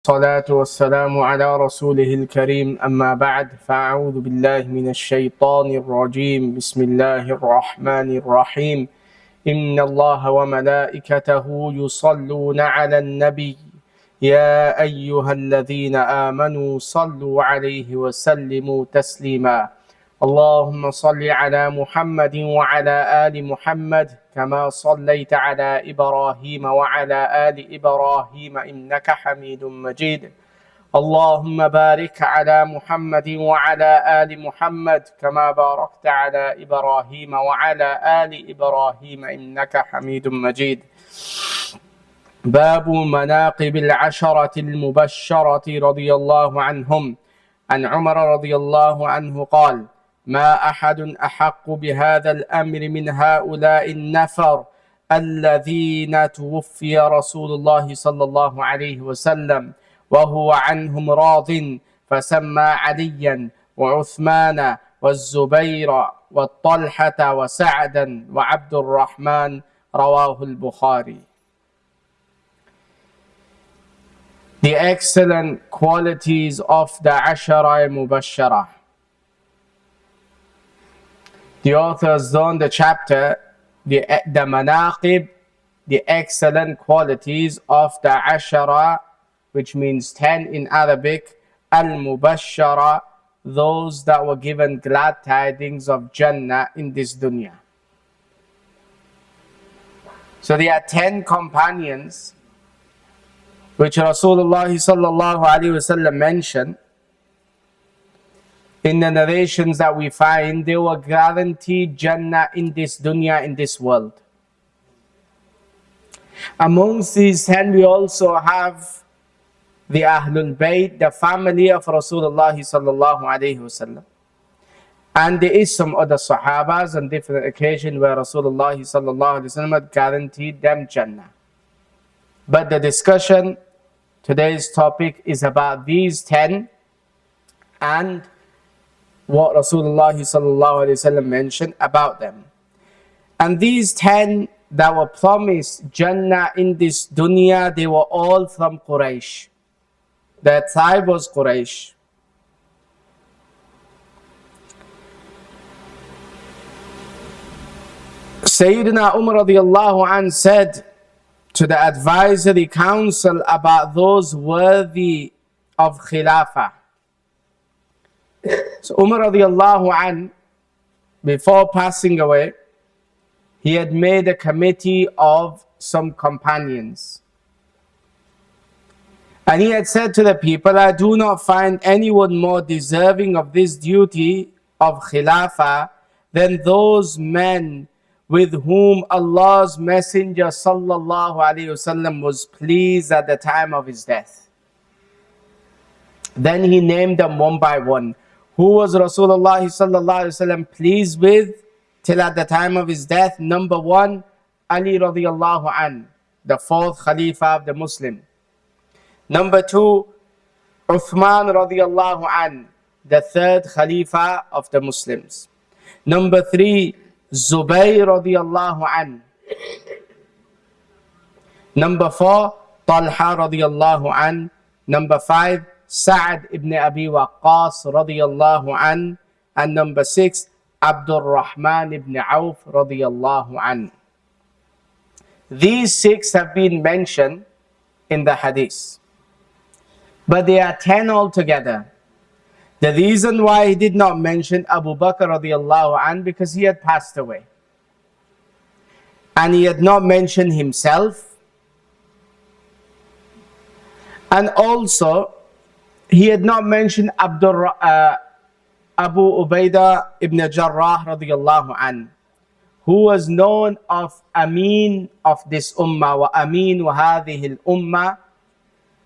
الصلاة والسلام على رسوله الكريم أما بعد فأعوذ بالله من الشيطان الرجيم بسم الله الرحمن الرحيم إن الله وملائكته يصلون على النبي يا أيها الذين آمنوا صلوا عليه وسلموا تسليما اللهم صل على محمد وعلى آل محمد كما صليت على إبراهيم وعلى آل إبراهيم إنك حميد مجيد اللهم بارك على محمد وعلى آل محمد كما باركت على إبراهيم وعلى آل إبراهيم إنك حميد مجيد باب مناقب العشرة المبشرة رضي الله عنهم عن عمر رضي الله عنه قال ما أحد أحق بهذا الأمر من هؤلاء النفر الذين توفي رسول الله صلى الله عليه وسلم وهو عنهم راض فسمى عليا وعثمان والزبير والطلحة وسعدا وعبد الرحمن رواه البخاري. The excellent qualities of the Ashara Mubashara. The authors done the chapter, the manaqib, the excellent qualities of the Ashara, which means 10 in Arabic, al-Mubashara, those that were given glad tidings of Jannah in this dunya. So there are 10 companions which Rasulullah sallallahu alaihi wasallam mentioned. In the narrations that we find, they were guaranteed Jannah in this dunya, in this world. Amongst these 10, we also have the Ahlul Bayt, the family of Rasulullah sallallahu alaihi wasallam. And there is some other Sahabas on different occasions where Rasulullah sallallahu alaihi wasallam had guaranteed them Jannah. But the discussion, today's topic, is about these 10 and what Rasulullah sallallahu alaihi wasallam mentioned about them. And these 10 that were promised Jannah in this dunya, they were all from Quraysh. Their tribe was Quraysh. Sayyidina Umar radiallahu anh said to the advisory council about those worthy of Khilafah. So Umar radiallahu anh, before passing away, he had made a committee of some companions. And he had said to the people, I do not find anyone more deserving of this duty of Khilafah than those men with whom Allah's Messenger sallallahu alaihi wasallam was pleased at the time of his death. Then he named them one by one. Who was Rasulullah sallallahu alaihi wasallam pleased with till at the time of his death? Number one, Ali radiallahu an, the fourth Khalifa of the Muslim. Number two, Uthman radiallahu an, the third Khalifa of the Muslims. Number three, Zubayr radiallahu an. Number four, Talha radiallahu an. Number five, Sa'ad ibn Abi Waqqas radiyallahu an. And number six, Abdul Rahman ibn Auf radiyallahu an. These six have been mentioned in the hadith. But there are 10 altogether. The reason why he did not mention Abu Bakr radiyallahu an, because he had passed away. And he had not mentioned himself. And also, he had not mentioned Abu Ubaidah ibn Jarrah radiyallahu an, who was known of Amin of this ummah, wa Amin wa hadhihi al-ummah.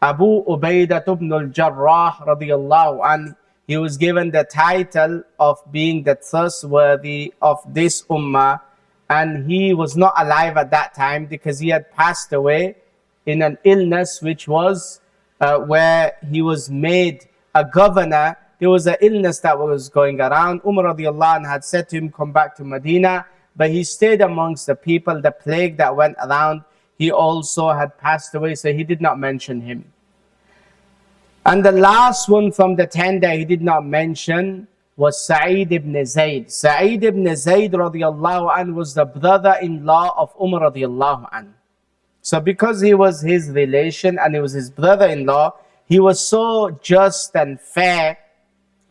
Abu Ubaidah ibn al-Jarrah radiyallahu an, he was given the title of being the trustworthy of this ummah, and he was not alive at that time because he had passed away in an illness which was where he was made a governor. There was an illness that was going around. Umar radiallahu anh had said to him, come back to Medina, but he stayed amongst the people. The plague that went around, he also had passed away, so he did not mention him. And the last one from the 10 that he did not mention was Sa'id ibn Zayd. Sa'id ibn Zayd radiallahu anh was the brother-in-law of Umar radiallahu anh. So because he was his relation and he was his brother-in-law, he was so just and fair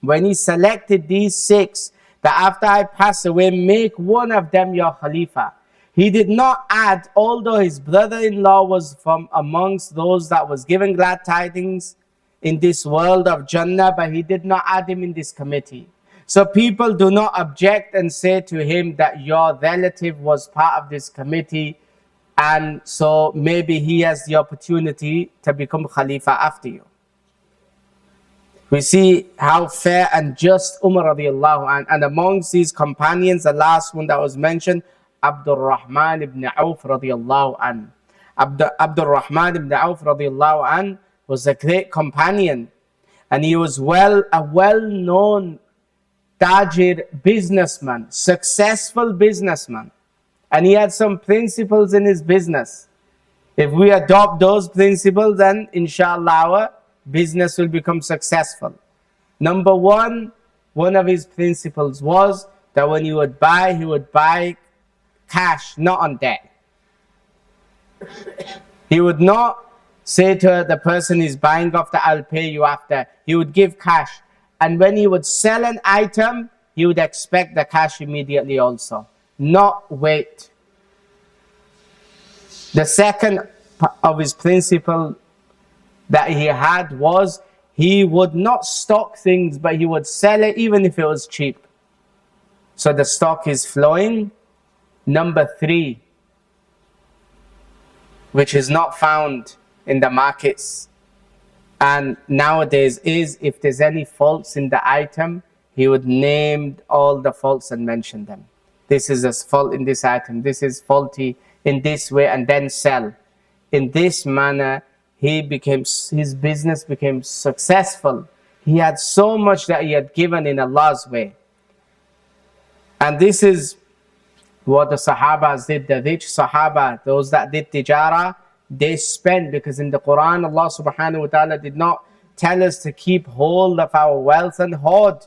when he selected these 6, that after I pass away, make one of them your Khalifa. He did not add, although his brother-in-law was from amongst those that was given glad tidings in this world of Jannah, but he did not add him in this committee. So people do not object and say to him that your relative was part of this committee, and so maybe he has the opportunity to become Khalifa after you. We see how fair and just Umar radiallahu anh. And amongst these companions, the last one that was mentioned, Abdul Rahman ibn Auf radiallahu anh. Abdul Rahman ibn Auf radiallahu anh was a great companion, and he was a well-known tajir businessman, successful businessman, and he had some principles in his business. If we adopt those principles, then inshallah our business will become successful. Number one of his principles was that when he would buy cash, not on debt. He would not say to the person he's buying off that I'll pay you after. He would give cash. And when he would sell an item, he would expect the cash immediately also, not wait. The second of his principle that he had was he would not stock things, but he would sell it even if it was cheap. So the stock is flowing. Number 3, which is not found in the markets and nowadays, is if there's any faults in the item, he would name all the faults and mention them. This is a fault in this item, this is faulty in this way, and then sell. In this manner, his business became successful. He had so much that he had given in Allah's way. And this is what the Sahabas did. The rich Sahaba, those that did tijara, they spent, because in the Quran Allah subhanahu wa ta'ala did not tell us to keep hold of our wealth and hoard,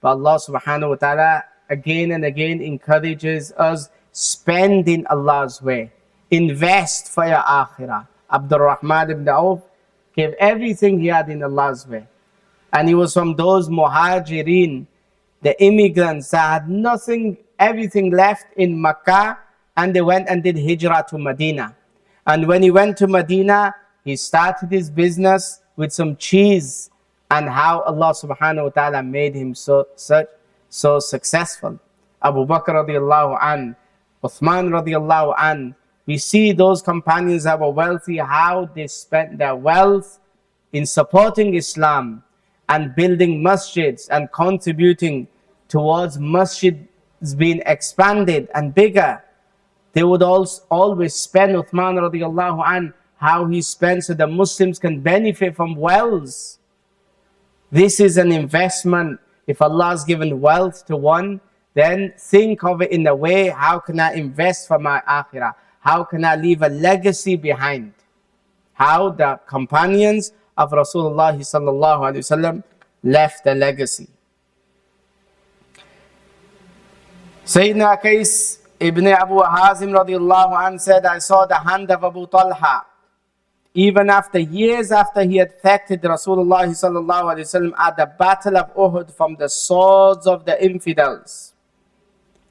but Allah subhanahu wa ta'ala again and again encourages us, spend in Allah's way, invest for your akhirah. Abdul Rahman ibn Auf gave everything he had in Allah's way, and he was from those muhajirin, the immigrants that had nothing, everything left in Makkah, and they went and did hijrah to Medina. And when he went to Medina, he started his business with some cheese, and how Allah subhanahu wa ta'ala made him so successful. Abu Bakr radiallahu an, Uthman radiallahu an, we see those companions that were wealthy, how they spent their wealth in supporting Islam and building masjids and contributing towards masjids being expanded and bigger. They would always spend, Uthman radiallahu an, how he spent so the Muslims can benefit from wealth. This is an investment. If Allah has given wealth to one, then think of it in a way, how can I invest for my akhirah? How can I leave a legacy behind? How the companions of Rasulullah sallallahu alaihi wasallam left a legacy. Sayyidina Qais ibn Abu Hazim radiallahu anh said, I saw the hand of Abu Talha, even after years after he had protected Rasulullah sallallahu alaihi wasallam at the battle of Uhud from the swords of the infidels.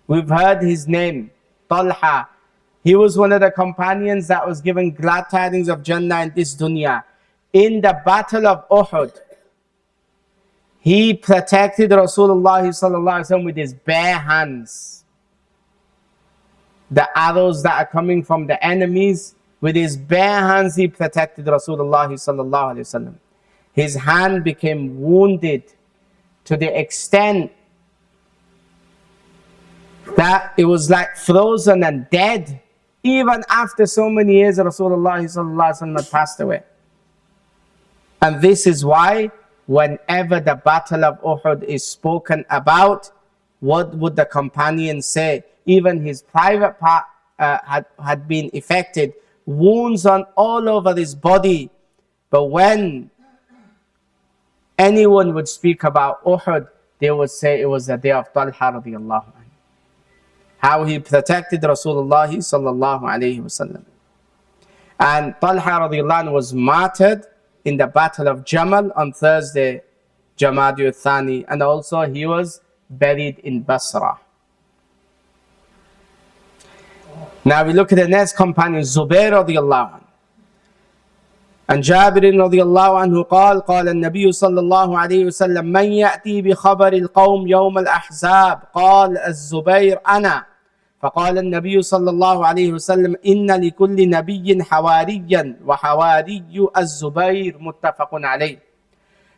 We've heard his name, Talha. He was one of the companions that was given glad tidings of Jannah in this dunya. In the battle of Uhud, he protected Rasulullah sallallahu alaihi wasallam with his bare hands. The arrows that are coming from the enemies, with his bare hands he protected Rasulullah sallallahu alaihi wasallam. His hand became wounded to the extent that it was like frozen and dead. Even after so many years, Rasulullah sallallahu alaihi wasallam had passed away. And this is why whenever the battle of Uhud is spoken about, what would the companions say? Even his private part had been affected, wounds on all over his body. But when anyone would speak about Uhud, they would say it was the day of Talha radiallahu anhu. How he protected Rasulullah sallallahu alayhi wasallam. And Talha radiallahu anhu was martyred in the Battle of Jamal on Thursday, Jamadi Thani, and also he was buried in Basra. Now we look at the next companion, Zubair radiallahu anhu. عن جابر رضي الله عنه قال النبي صلى الله عليه وسلم من يأتي بخبر القوم يوم الأحزاب قال الزبير أنا فقال النبي صلى الله عليه وسلم إن لكل نبي حواريا وحواري الزبير متفق عليه.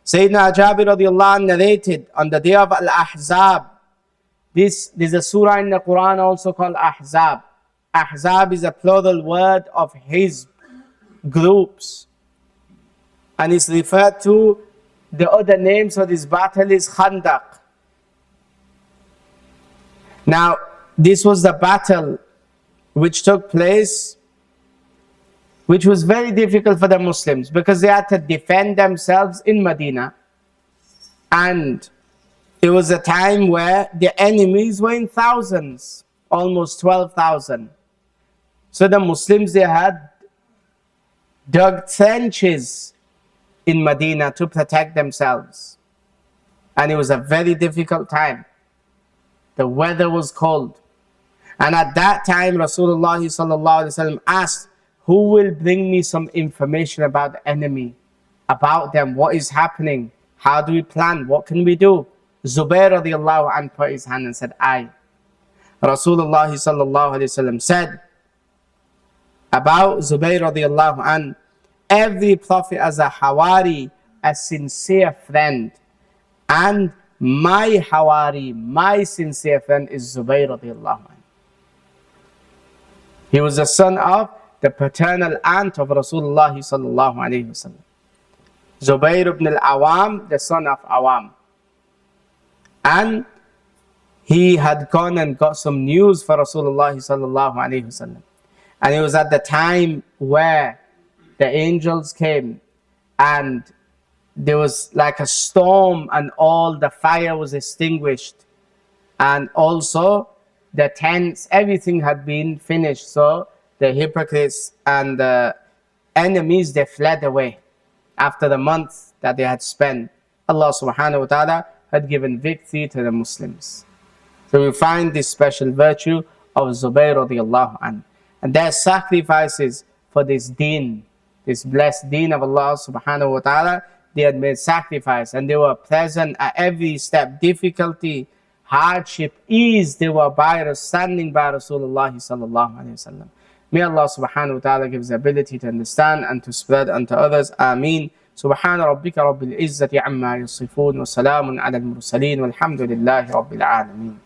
Sayyidina Jabir radiallahu anhu narrated on the day of Al-Ahzab. There's a surah in the Quran also called Ahzab. Ahzab is a plural word of hizb, groups. And it's referred to, the other names for this battle is Khandaq. Now, this was the battle which took place, which was very difficult for the Muslims because they had to defend themselves in Medina. And it was a time where the enemies were in thousands, almost 12,000. So the Muslims, they had dug trenches in Medina to protect themselves. And it was a very difficult time. The weather was cold. And at that time, Rasulullah sallallahu alaihi wasallam asked, who will bring me some information about the enemy, about them, what is happening, how do we plan, what can we do? Zubair radiallahu anhu put his hand and said, I. Rasulullah sallallahu alaihi wasallam said about Zubair radiallahu anhu, every prophet as a Hawari, a sincere friend. And my Hawari, my sincere friend is Zubair radiallahu anhu. He was the son of the paternal aunt of Rasulullah sallallahu alayhi wasallam. Zubair ibn al-Awam, the son of Awam. And he had gone and got some news for Rasulullah sallallahu alayhi wasallam. And it was at the time where the angels came and there was like a storm and all the fire was extinguished. And also the tents, everything had been finished. So the hypocrites and the enemies, they fled away after the month that they had spent. Allah subhanahu wa ta'ala had given victory to the Muslims. So we find this special virtue of Zubayr radiallahu anhu. And their sacrifices for this deen, this blessed deen of Allah subhanahu wa ta'ala, they had made sacrifice and they were present at every step, difficulty, hardship, ease, they were standing by Rasulullah sallallahu alayhi wa sallam. May Allah subhanahu wa ta'ala give us the ability to understand and to spread unto others. Ameen. سبحان ربك رب العزة عما يصفون وسلام على المرسلين والحمد لله رب العالمين.